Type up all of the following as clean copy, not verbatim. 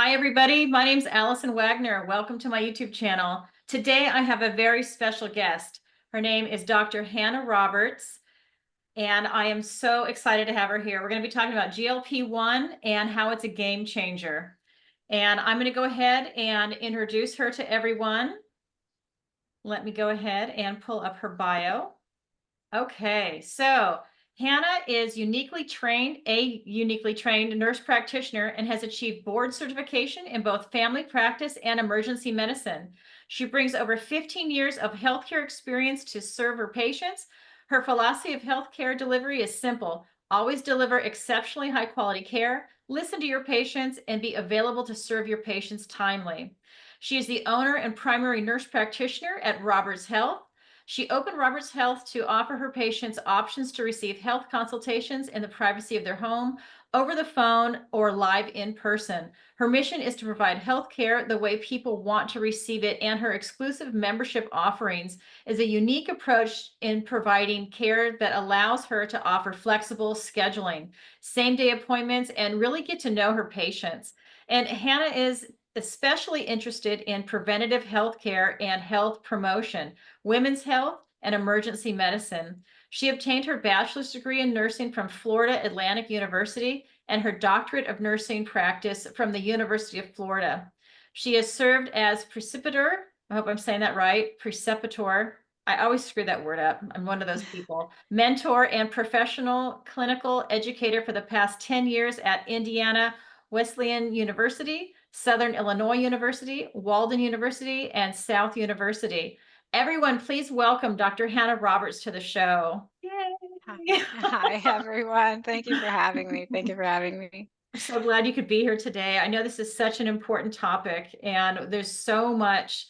Hi, everybody. My name's Allison Wagner. Welcome to my YouTube channel. Today, I have a very special guest. Her name is Dr. Hannah Roberts, and I am so excited to have her here. We're going to be talking about GLP-1 and how it's a game changer. And I'm going to go ahead and introduce her to everyone. Let me go ahead and pull up her bio. Okay, so Hannah is a uniquely trained nurse practitioner and has achieved board certification in both family practice and emergency medicine. She brings over 15 years of healthcare experience to serve her patients. Her philosophy of healthcare delivery is simple: always deliver exceptionally high quality care, listen to your patients, and be available to serve your patients timely. She is the owner and primary nurse practitioner at Roberts Health. She opened Roberts Health to offer her patients options to receive health consultations in the privacy of their home, over the phone, or live in person. Her mission is to provide health care the way people want to receive it, and her exclusive membership offerings is a unique approach in providing care that allows her to offer flexible scheduling, same-day appointments, and really get to know her patients. And Hannah is especially interested in preventative health care and health promotion, women's health, and emergency medicine. She obtained her bachelor's degree in nursing from Florida Atlantic University and her doctorate of nursing practice from the University of Florida. She has served as preceptor, I hope I'm saying that right, preceptor. I always screw that word up. I'm one of those people. Mentor and professional clinical educator for the past 10 years at Indiana Wesleyan University, Southern Illinois University, Walden University, and South University. Everyone, please welcome Dr. Hannah Roberts to the show. Yay! Hi, everyone. Thank you for having me. Thank you for having me. I'm so glad you could be here today. I know this is such an important topic, and there's so much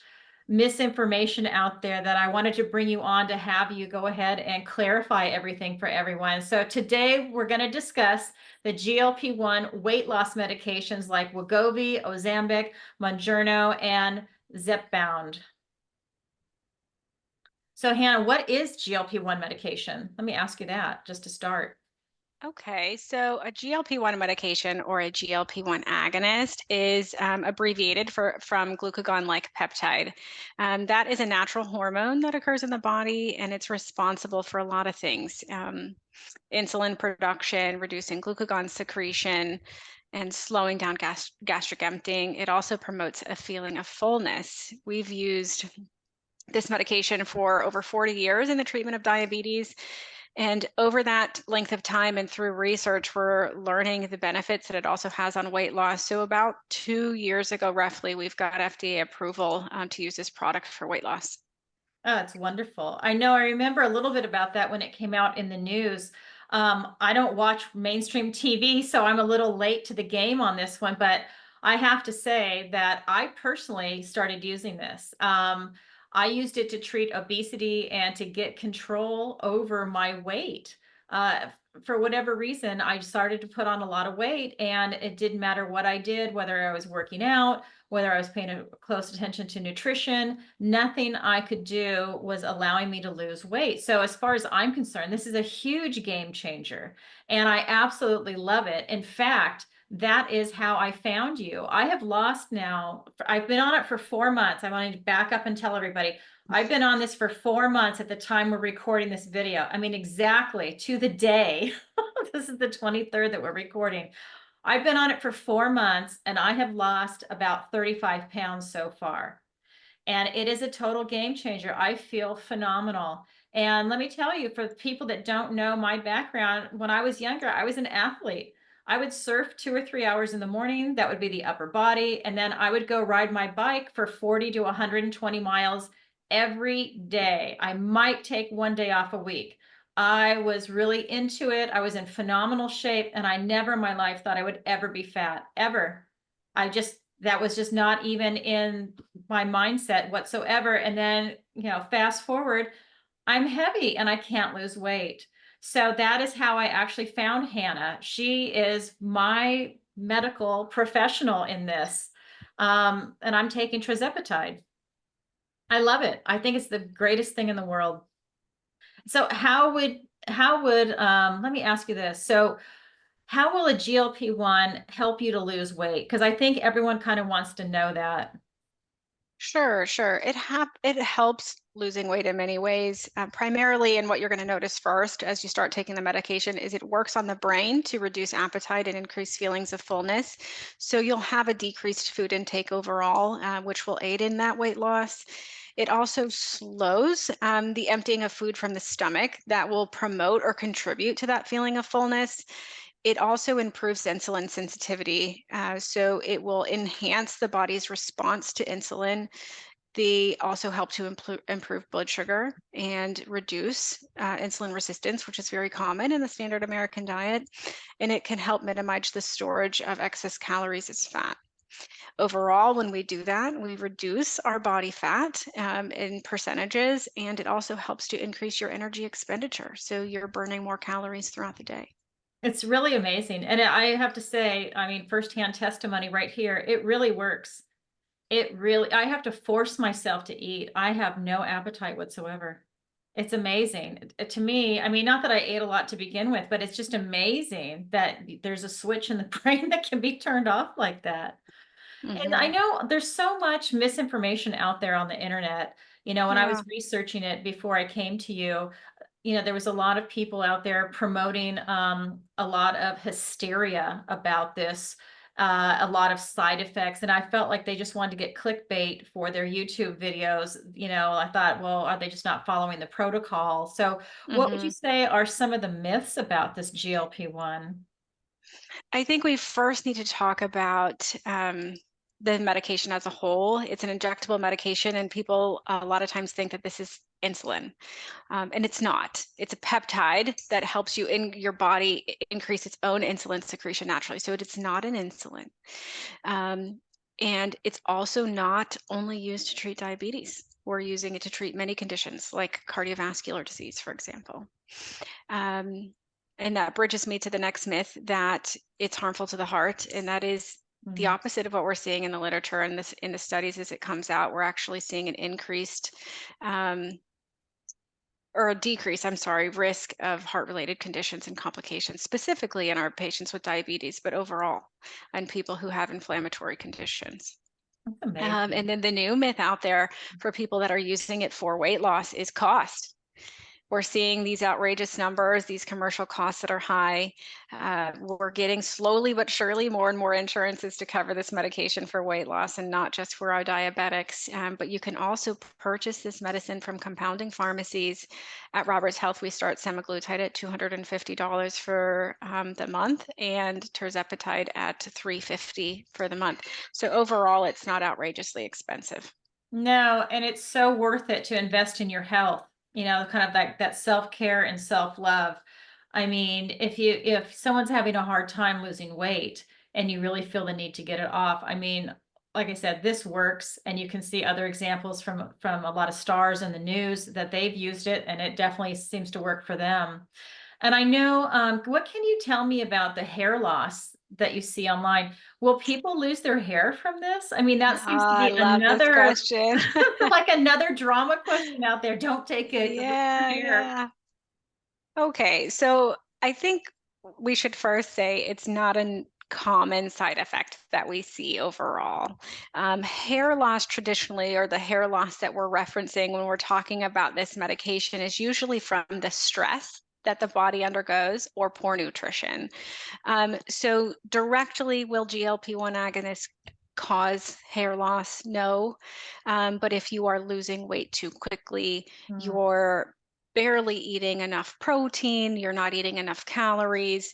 misinformation out there that I wanted to bring you on to have you go ahead and clarify everything for everyone. So today we're going to discuss the GLP-1 weight loss medications like Wegovy, Ozempic, Mounjaro, and Zepbound. So Hannah, what is GLP-1 medication? Let me ask you that just to start. Okay, so a GLP-1 medication or a GLP-1 agonist is abbreviated from glucagon-like peptide. That is a natural hormone that occurs in the body, and it's responsible for a lot of things. Insulin production, reducing glucagon secretion, and slowing down gastric emptying. It also promotes a feeling of fullness. We've used this medication for over 40 years in the treatment of diabetes. And over that length of time and through research, we're learning the benefits that it also has on weight loss. So about 2 years ago, roughly, we've got FDA approval to use this product for weight loss. Oh, it's wonderful. I know, I remember a little bit about that when it came out in the news. I don't watch mainstream TV, so I'm a little late to the game on this one, but I have to say that I personally started using this. I used it to treat obesity and to get control over my weight. For whatever reason, I started to put on a lot of weight, and it didn't matter what I did, whether I was working out, whether I was paying close attention to nutrition, nothing I could do was allowing me to lose weight. So as far as I'm concerned, this is a huge game changer, and I absolutely love it. In fact, that is how I found you. I have lost now, I've been on it for 4 months. I want to back up and tell everybody, I've been on this for 4 months at the time we're recording this video. I mean, exactly to the day. This is the 23rd that we're recording. I've been on it for 4 months, and I have lost about 35 pounds so far. And it is a total game changer. I feel phenomenal. And let me tell you, for the people that don't know my background, when I was younger, I was an athlete. I would surf 2 or 3 hours in the morning. That would be the upper body. And then I would go ride my bike for 40 to 120 miles every day. I might take 1 day off a week. I was really into it. I was in phenomenal shape, and I never in my life thought I would ever be fat, ever. That was just not even in my mindset whatsoever. And then, fast forward, I'm heavy and I can't lose weight. So that is how I actually found Hannah. She is my medical professional in this. And I'm taking tirzepatide. I love it. I think it's the greatest thing in the world. So how would let me ask you this. So how will a GLP-1 help you to lose weight? Because I think everyone kind of wants to know that. Sure, sure. It helps losing weight in many ways. Primarily, and what you're going to notice first as you start taking the medication is it works on the brain to reduce appetite and increase feelings of fullness. So you'll have a decreased food intake overall, which will aid in that weight loss. It also slows the emptying of food from the stomach that will promote or contribute to that feeling of fullness. It also improves insulin sensitivity, so it will enhance the body's response to insulin. They also help to improve blood sugar and reduce insulin resistance, which is very common in the standard American diet. And it can help minimize the storage of excess calories as fat. Overall, when we do that, we reduce our body fat in percentages, and it also helps to increase your energy expenditure. So you're burning more calories throughout the day. It's really amazing. And I have to say, I mean, firsthand testimony right here, it really works. It really, I have to force myself to eat. I have no appetite whatsoever. It's amazing. To me, I mean, not that I ate a lot to begin with, but it's just amazing that there's a switch in the brain that can be turned off like that. And I Hmm. know there's so much misinformation out there on the internet. When I Yeah. was researching it before I came to you, there was a lot of people out there promoting a lot of hysteria about this, a lot of side effects. And I felt like they just wanted to get clickbait for their YouTube videos. I thought, well, are they just not following the protocol? So, what would you Hmm. say are some of the myths about this GLP-1? I think we first need to talk about the medication as a whole. It's an injectable medication, and people a lot of times think that this is insulin, and it's not. It's a peptide that helps you in your body increase its own insulin secretion naturally. So it's not an insulin, um, and it's also not only used to treat diabetes. We're using it to treat many conditions like cardiovascular disease, for example. Um, and that bridges me to the next myth that it's harmful to the heart, and that is the Mm. opposite of what we're seeing in the literature and this in the studies as it comes out. We're actually seeing an increased um, or a decrease, I'm sorry, risk of heart-related conditions and complications, specifically in our patients with diabetes, but overall, and people who have inflammatory conditions. That's And amazing. then the new myth out there for people that are using it for weight loss is cost. We're seeing these outrageous numbers, these commercial costs that are high. We're getting slowly but surely more and more insurances to cover this medication for weight loss, and not just for our diabetics. But you can also purchase this medicine from compounding pharmacies. At Roberts Health, we start semaglutide at $250 for the month, and tirzepatide at $350 for the month. So overall, it's not outrageously expensive. No, and it's so worth it to invest in your health, kind of like that self-care and self-love. I mean, if someone's having a hard time losing weight and you really feel the need to get it off, I mean, like I said, this works, and you can see other examples from a lot of stars in the news that they've used it, and it definitely seems to work for them. And I know, what can you tell me about the hair loss that you see online? Will people lose their hair from this? I mean, that seems to I be love this another question. like another drama question out there. Don't take it because Yeah, it's hair. yeah. Okay, so I think we should first say it's not a common side effect that we see overall. Hair loss traditionally, or the hair loss that we're referencing when we're talking about this medication, is usually from the stress that the body undergoes or poor nutrition. So directly, will GLP-1 agonists cause hair loss? No. But if you are losing weight too quickly, Mm. you're barely eating enough protein, you're not eating enough calories,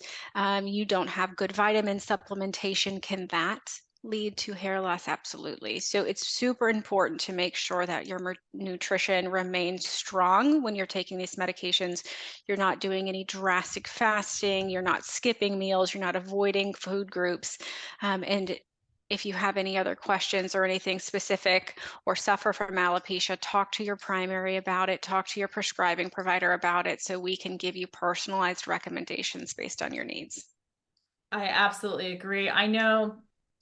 you don't have good vitamin supplementation, can that lead to hair loss? Absolutely. So it's super important to make sure that your nutrition remains strong when you're taking these medications. You're not doing any drastic fasting, you're not skipping meals, you're not avoiding food groups. And if you have any other questions or anything specific, or suffer from alopecia, talk to your primary about it, talk to your prescribing provider about it, so we can give you personalized recommendations based on your needs. I absolutely agree. I know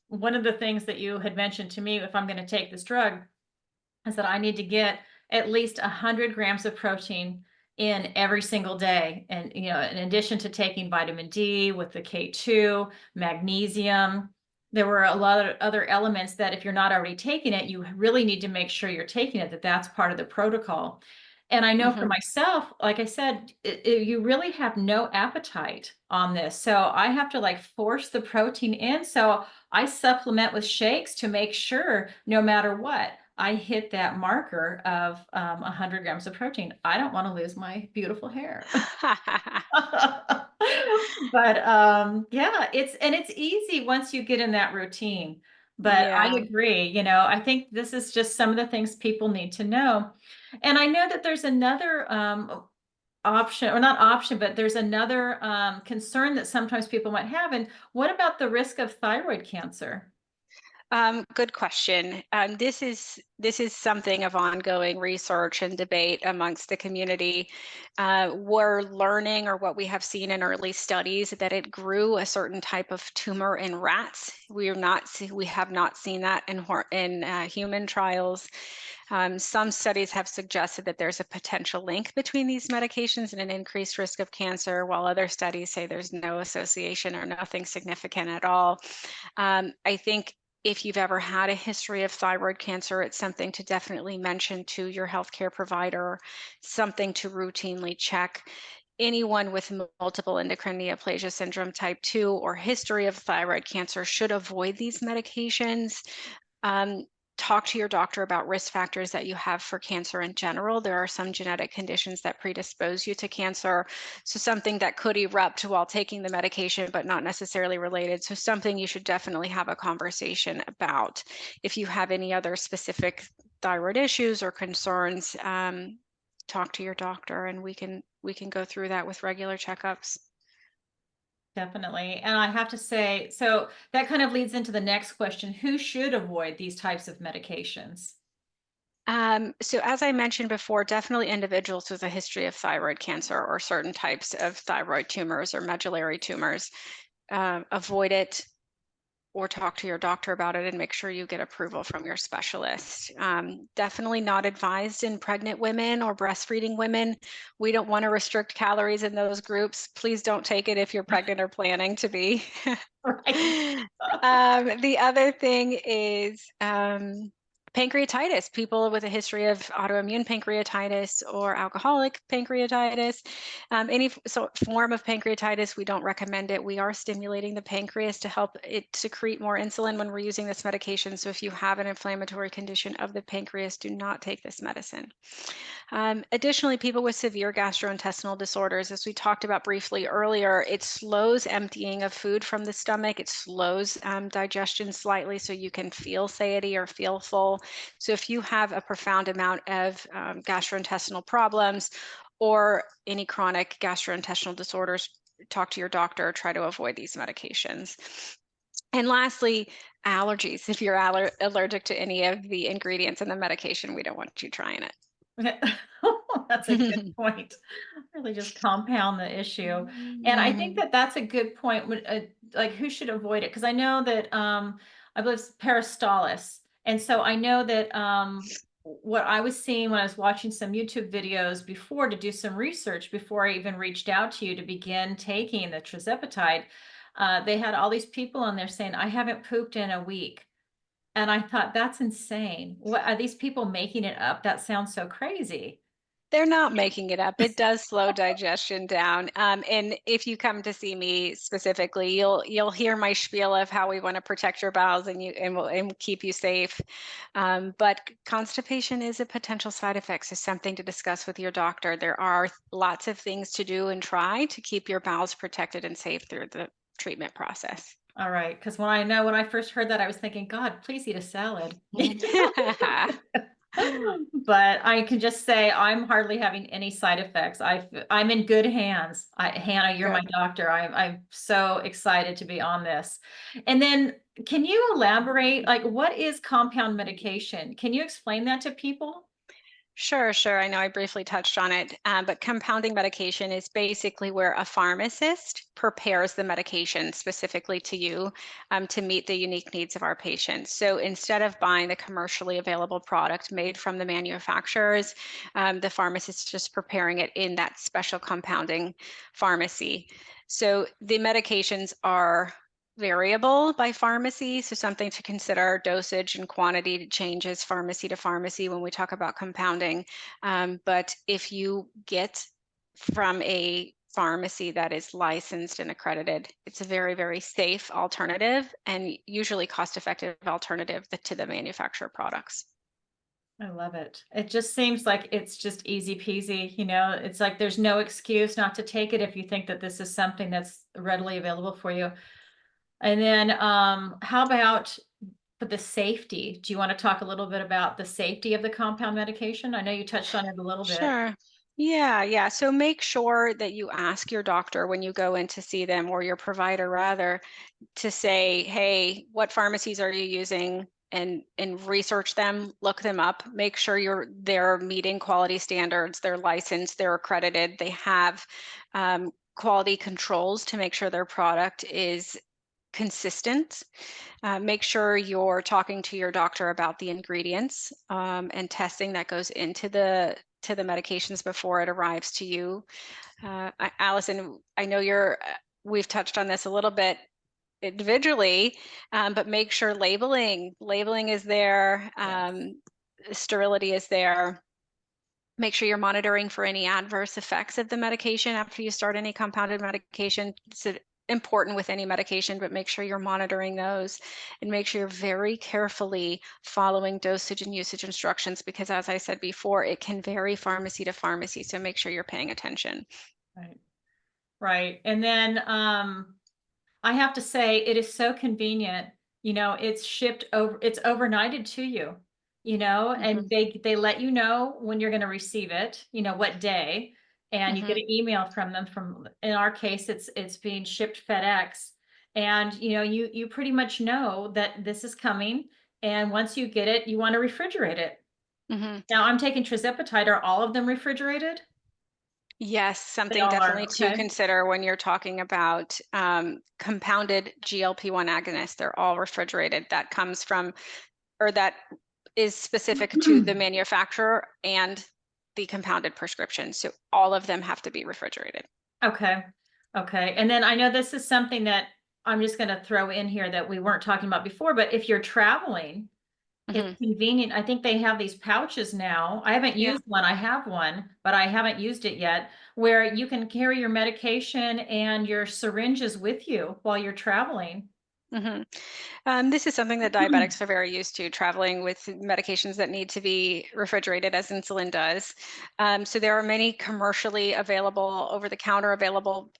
one of the things that you had mentioned to me, if I'm going to take this drug, is that I need to get at least 100 grams of protein in every single day. And, you know, in addition to taking vitamin D with the K2, magnesium, there were a lot of other elements that if you're not already taking it, you really need to make sure you're taking it, that's part of the protocol. And I know for Mhm. myself, like I said, you really have no appetite on this. So I have to like force the protein in. So I supplement with shakes to make sure no matter what, I hit that marker of 100 grams of protein. I don't want to lose my beautiful hair. But yeah, it's easy once you get in that routine. But I Yeah. agree, you know, I think this is just some of the things people need to know. And I know that there's another option, or not option, but there's another concern that sometimes people might have. And what about the risk of thyroid cancer? Good question. This is something of ongoing research and debate amongst the community. We're learning, or what we have seen in early studies, that it grew a certain type of tumor in rats. We have not seen that in human trials. Some studies have suggested that there's a potential link between these medications and an increased risk of cancer, while other studies say there's no association or nothing significant at all. I think if you've ever had a history of thyroid cancer, it's something to definitely mention to your healthcare provider, something to routinely check. Anyone with multiple endocrine neoplasia syndrome type 2 or history of thyroid cancer should avoid these medications. Um, Talk to your doctor about risk factors that you have for cancer in general. There are some genetic conditions that predispose you to cancer. So something that could erupt while taking the medication, but not necessarily related. So something you should definitely have a conversation about. If you have any other specific thyroid issues or concerns, talk to your doctor, and we can go through that with regular checkups. Definitely. And I have to say, so that kind of leads into the next question. Who should avoid these types of medications? So as I mentioned before, definitely individuals with a history of thyroid cancer or certain types of thyroid tumors or medullary tumors, avoid it, or talk to your doctor about it and make sure you get approval from your specialist. Definitely not advised in pregnant women or breastfeeding women. We don't want to restrict calories in those groups. Please don't take it if you're pregnant or planning to be. Right. The other thing is pancreatitis. People with a history of autoimmune pancreatitis or alcoholic pancreatitis, form of pancreatitis, we don't recommend it. We are stimulating the pancreas to help it secrete more insulin when we're using this medication. So if you have an inflammatory condition of the pancreas, do not take this medicine. Additionally, people with severe gastrointestinal disorders, as we talked about briefly earlier, it slows emptying of food from the stomach. It slows digestion slightly so you can feel satiety or feel full. So if you have a profound amount of gastrointestinal problems or any chronic gastrointestinal disorders, talk to your doctor, try to avoid these medications. And lastly, allergies. If you're allergic to any of the ingredients in the medication, we don't want you trying it. That's a good point. Really just compound the issue. And I think that that's a good point when, like who should avoid it? Because I know that I believe it's peristalsis. And so I know that what I was seeing when I was watching some YouTube videos before to do some research before I even reached out to you to begin taking the trizepatide, they had all these people on there saying, I haven't pooped in a week. And I thought, that's insane. What are these people making it up? That sounds so crazy. They're not making it up. It does slow digestion down. And if you come to see me specifically, you'll hear my spiel of how we want to protect your bowels and keep you safe. But constipation is a potential side effect, so something to discuss with your doctor. There are lots of things to do and try to keep your bowels protected and safe through the treatment process. All right, because when I first heard that, I was thinking, God, please eat a salad. But I can just say I'm hardly having any side effects. I'm in good hands. Hannah, you're my Good. doctor. I'm so excited to be on this. And then can you elaborate, like what is compound medication? Can you explain that to people? Sure, sure. I know I briefly touched on it, but compounding medication is basically where a pharmacist prepares the medication specifically to you to meet the unique needs of our patients. So instead of buying the commercially available product made from the manufacturers, the pharmacist is just preparing it in that special compounding pharmacy. So the medications are variable by pharmacy, so something to consider: dosage and quantity changes pharmacy to pharmacy when we talk about compounding. But if you get from a pharmacy that is licensed and accredited, it's a very, very safe alternative and usually cost-effective alternative to the manufacturer products. I love it. It just seems like it's just easy peasy, it's like there's no excuse not to take it if you think that this is something that's readily available for you. And then how about for the safety? Do you want to talk a little bit about the safety of the compound medication? I know you touched on it a little bit. Sure. Yeah, yeah. So make sure that you ask your doctor when you go in to see them, or your provider rather, to say, hey, what pharmacies are you using? And research them, look them up, make sure they're meeting quality standards, they're licensed, they're accredited, they have quality controls to make sure their product is consistent. Make sure you're talking to your doctor about the ingredients and testing that goes into the medications before it arrives to you. Allison, I know we've touched on this a little bit individually, but make sure labeling is there, sterility is there. Make sure you're monitoring for any adverse effects of the medication after you start any compounded medication. It's important with any medication, but make sure you're monitoring those and make sure you're very carefully following dosage and usage instructions, because as I said before, it can vary pharmacy to pharmacy. So make sure you're paying attention. Right. Right. And then I have to say it is so convenient. It's shipped over, it's overnighted to you, and they let you know when you're going to receive it, what day, and you get an email from them. In our case, it's being shipped FedEx, and you pretty much know that this is coming, and once you get it, you want to refrigerate it. Now I'm taking tirzepatide. Are all of them refrigerated? Yes, They something all are. definitely to Okay. consider when you're talking about compounded GLP-1 agonists. They're all refrigerated. That comes from, or that is specific to the manufacturer and the compounded prescription. So all of them have to be refrigerated. Okay. Okay. And then I know this is something that I'm just going to throw in here that we weren't talking about before, but if you're traveling, it's convenient. I think they have these pouches now. I haven't Yeah. used one. I have one, but I haven't used it yet, where you can carry your medication and your syringes with you while you're traveling. This is something that diabetics are very used to, traveling with medications that need to be refrigerated, as insulin does. So there are many commercially available, over-the-counter available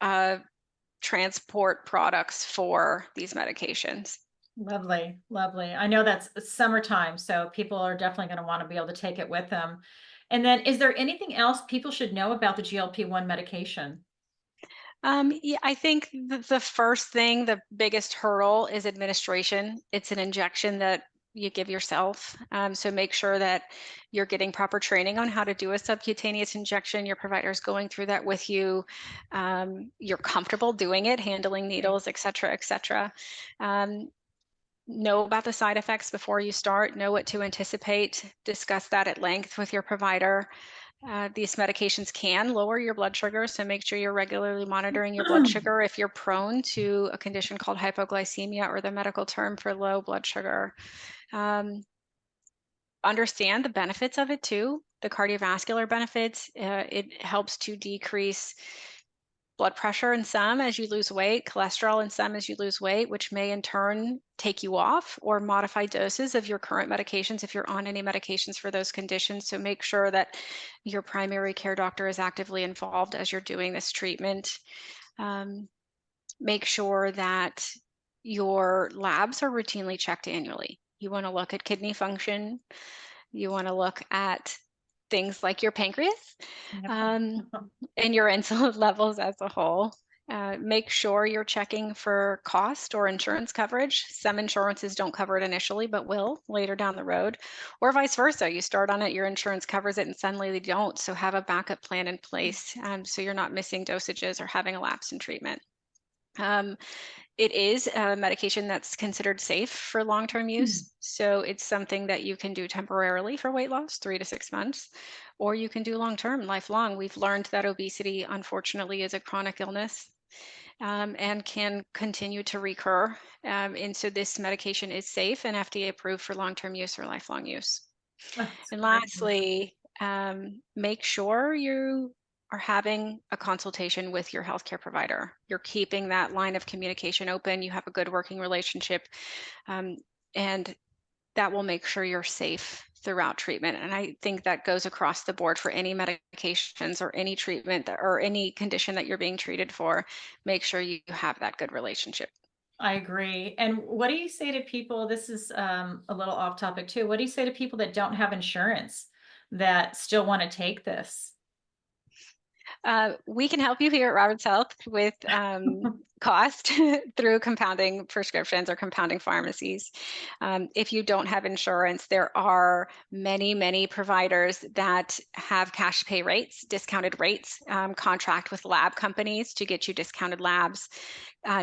transport products for these medications. Lovely, lovely. I know that's summertime, so people are definitely going to want to be able to take it with them. And then, is there anything else people should know about the GLP-1 medication? Yeah, I think the first thing, the biggest hurdle is administration. It's an injection that you give yourself. So make sure that you're getting proper training on how to do a subcutaneous injection. Your provider is going through that with you. You're comfortable doing it, handling needles, et cetera, et cetera. Know about the side effects before you start, know what to anticipate, discuss that at length with your provider. These medications can lower your blood sugar, so make sure you're regularly monitoring your blood sugar if you're prone to a condition called hypoglycemia, or the medical term for low blood sugar. Understand the benefits of it too, the cardiovascular benefits. It helps to decrease blood pressure in some as you lose weight, cholesterol in some as you lose weight, which may in turn take you off or modify doses of your current medications if you're on any medications for those conditions. So make sure that your primary care doctor is actively involved as you're doing this treatment. Make sure that your labs are routinely checked annually. You want to look at kidney function. You want to look at things like your pancreas Yep. and your insulin levels as a whole. Make sure you're checking for cost or insurance coverage. Some insurances don't cover it initially, but will later down the road, or vice versa. You start on it, your insurance covers it, and suddenly they don't. So have a backup plan in place so you're not missing dosages or having a lapse in treatment. Um, it is a medication that's considered safe for long-term use. So it's something that you can do temporarily for weight loss, 3 to 6 months, or you can do long-term, lifelong. We've learned that obesity, unfortunately, is a chronic illness and can continue to recur. And so this medication is safe and FDA approved for long-term use or lifelong use. That's And great. lastly, make sure you are having a consultation with your healthcare provider. You're keeping that line of communication open. You have a good working relationship, um, and that will make sure you're safe throughout treatment. And I think that goes across the board for any medications or any treatment or any condition that you're being treated for. Make sure you have that good relationship. I agree. And what do you say to people? This is a little off topic too. What do you say to people that don't have insurance that still want to take this? We can help you here at Roberts Health with cost through compounding prescriptions or compounding pharmacies. If you don't have insurance, there are many, many providers that have cash pay rates, discounted rates, contract with lab companies to get you discounted labs,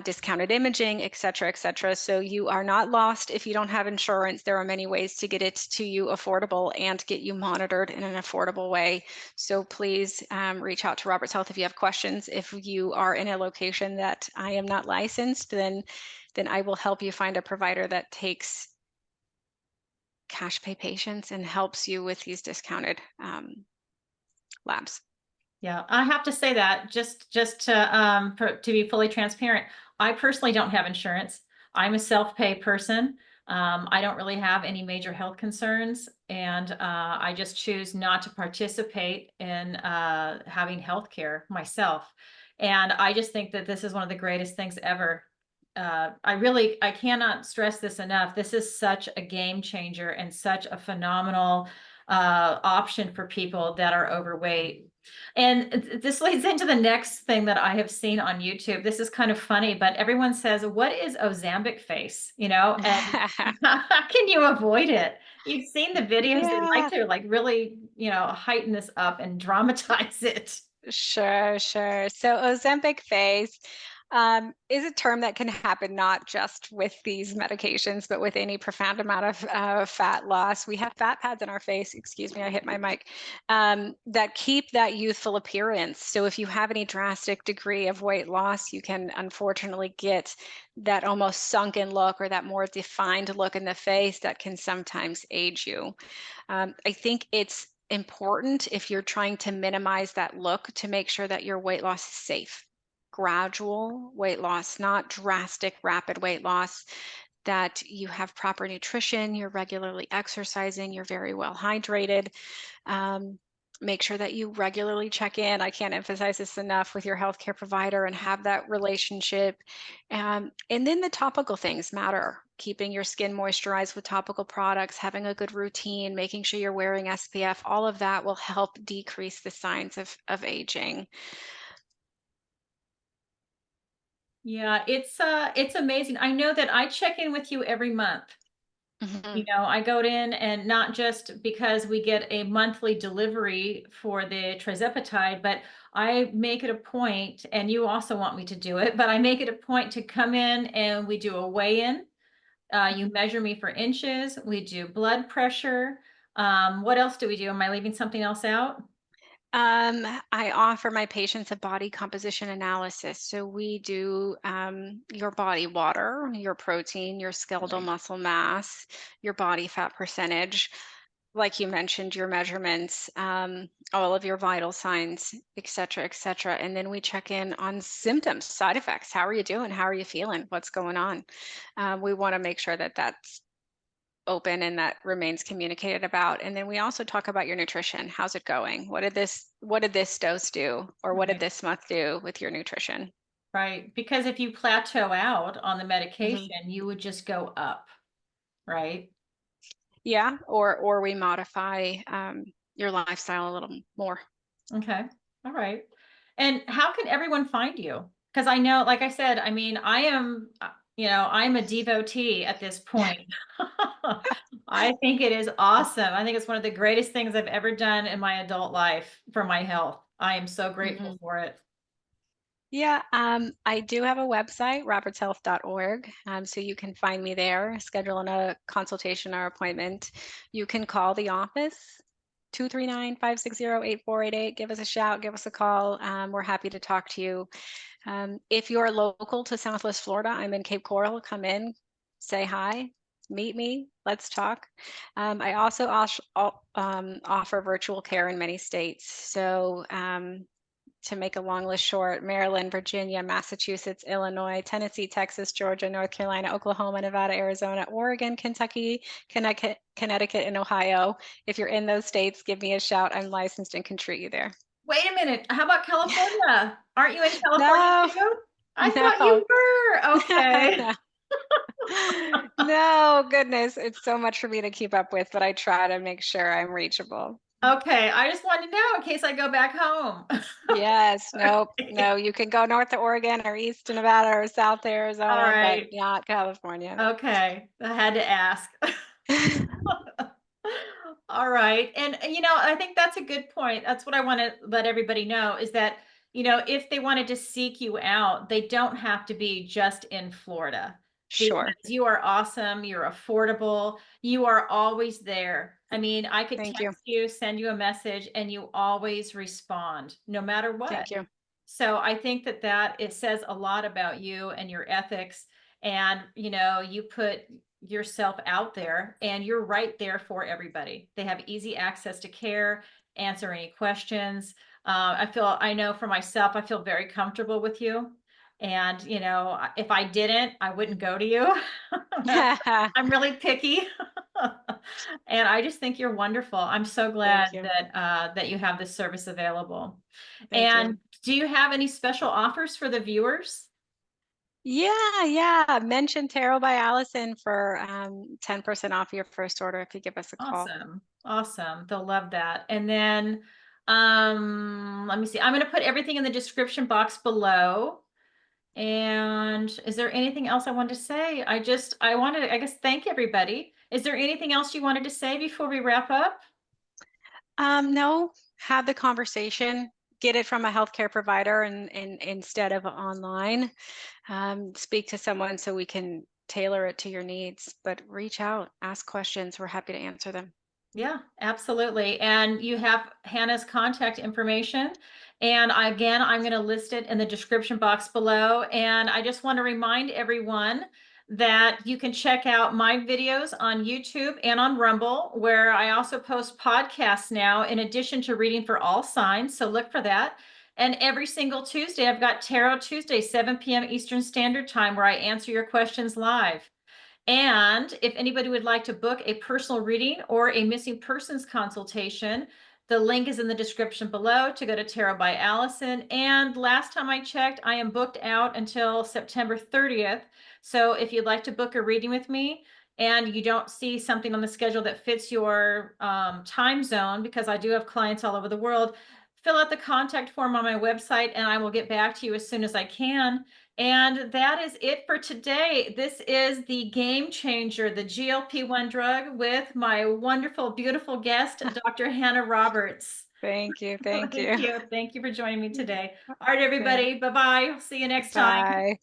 discounted imaging, et cetera, et cetera. So you are not lost if you don't have insurance. There are many ways to get it to you affordable and get you monitored in an affordable way. So please reach out to Roberts Health if you have questions. If you are in a location that I am not licensed, then I will help you find a provider that takes cash pay patients and helps you with these discounted labs. Yeah, I have to say that just to be fully transparent, I personally don't have insurance. I'm a self-pay person. I don't really have any major health concerns, and I just choose not to participate in having health care myself. And I just think that this is one of the greatest things ever. I cannot stress this enough. This is such a game changer and such a phenomenal option for people that are overweight. And this leads into the next thing that I have seen on YouTube. This is kind of funny, but everyone says, "What is Ozempic face?" And how can you avoid it? You've seen the videos, they like Yeah. to like really, heighten this up and dramatize it. Sure, sure. So Ozempic phase is a term that can happen not just with these medications, but with any profound amount of fat loss. We have fat pads in our face, excuse me, I hit my mic, that keep that youthful appearance. So if you have any drastic degree of weight loss, you can unfortunately get that almost sunken look or that more defined look in the face that can sometimes age you. I think it's important if you're trying to minimize that look to make sure that your weight loss is safe. Gradual weight loss, not drastic, rapid weight loss, that you have proper nutrition, you're regularly exercising, you're very well hydrated. Um, Make sure that you regularly check in. I can't emphasize this enough with your healthcare provider and have that relationship. And then the topical things matter. Keeping your skin moisturized with topical products, having a good routine, making sure you're wearing SPF, all of that will help decrease the signs of aging. Yeah, it's amazing. I know that I check in with you every month. Mhm. I go in, and not just because we get a monthly delivery for the trizepatide, but I make it a point, and you also want me to do it, but I make it a point to come in and we do a weigh-in. You measure me for inches. We do blood pressure. What else do we do? Am I leaving something else out? I offer my patients a body composition analysis. So we do your body water, your protein, your skeletal Right. muscle mass, your body fat percentage, like you mentioned, your measurements, all of your vital signs, et cetera, et cetera. And then we check in on symptoms, side effects. How are you doing? How are you feeling? What's going on? We want to make sure that that's open and that remains communicated about. And then we also talk about your nutrition. How's it going? What did this dose do? Or what did Right. this month do with your nutrition? Right. Because if you plateau out on the Mhm. medication, you would just go up, right? Yeah, or we modify your lifestyle a little more. Okay. All right. And how can everyone find you? Because I know, like I said, I mean, I am, I'm a devotee at this point. I think it is awesome. I think it's one of the greatest things I've ever done in my adult life for my health. I am so grateful Mhm. for it. Yeah, I do have a website, robertshealth.org. So you can find me there, schedule a consultation or appointment. You can call the office, 239-560-8488. Give us a shout, give us a call. We're happy to talk to you. If you're local to Southwest Florida, I'm in Cape Coral. Come in, say hi, meet me, let's talk. I also offer virtual care in many states. So to make a long list short, Maryland, Virginia, Massachusetts, Illinois, Tennessee, Texas, Georgia, North Carolina, Oklahoma, Nevada, Arizona, Oregon, Kentucky, Connecticut, and Ohio. If you're in those states, give me a shout. I'm licensed and can treat you there. Wait a minute. How about California? Aren't you in California No, too? I thought no. you were. Okay. No. No, goodness, it's so much for me to keep up with, but I try to make sure I'm reachable. Okay. I just wanted to know in case I go back home. Yes, nope, Okay. no, you can go north to Oregon or east to Nevada or south to All Arizona, but right. not California. Okay. I had to ask. All right. And, I think that's a good point. That's what I want to let everybody know is that, if they wanted to seek you out, they don't have to be just in Florida because Sure. you are awesome. You're affordable. You are always there. I mean, I could Thank you. text you, send you a message, and you always respond no matter what. Thank you. So I think that it says a lot about you and your ethics. And, you put yourself out there and you're right there for everybody. They have easy access to care, answer any questions. I know for myself, I feel very comfortable with you. And, if I didn't, I wouldn't go to you. I'm really picky. And I just think you're wonderful. I'm so glad Thank you. that you have this service available. Thank you. And do you have any special offers for the viewers? Yeah. Mention TarotbyAlison for 10% off your first order if you give us a call. Awesome. Awesome. They'll love that. And then let me see. I'm going to put everything in the description box below. And is there anything else I wanted to say? I wanted to, I guess, thank everybody. Is there anything else you wanted to say before we wrap up? No, have the conversation, get it from a healthcare provider and instead of online. Speak to someone so we can tailor it to your needs, but reach out, ask questions. We're happy to answer them. Yeah, absolutely. And you have Hannah's contact information. And again, I'm going to list it in the description box below. And I just want to remind everyone that you can check out my videos on YouTube and on Rumble, where I also post podcasts now, in addition to reading for all signs. So look for that. And every single Tuesday, I've got Tarot Tuesday, 7 p.m. Eastern Standard Time, where I answer your questions live. And if anybody would like to book a personal reading or a missing persons consultation, the link is in the description below to go to Tarot by Allison. And last time I checked, I am booked out until September 30th. So if you'd like to book a reading with me and you don't see something on the schedule that fits your time zone, because I do have clients all over the world, fill out the contact form on my website and I will get back to you as soon as I can. And that is it for today. This is the Game Changer, the GLP-1 drug, with my wonderful, beautiful guest, Dr. Hannah Roberts. Thank you. Thank Thank you. you. Thank you for joining me today. All right, Thank, everybody. Bye-bye. See you next time. bye.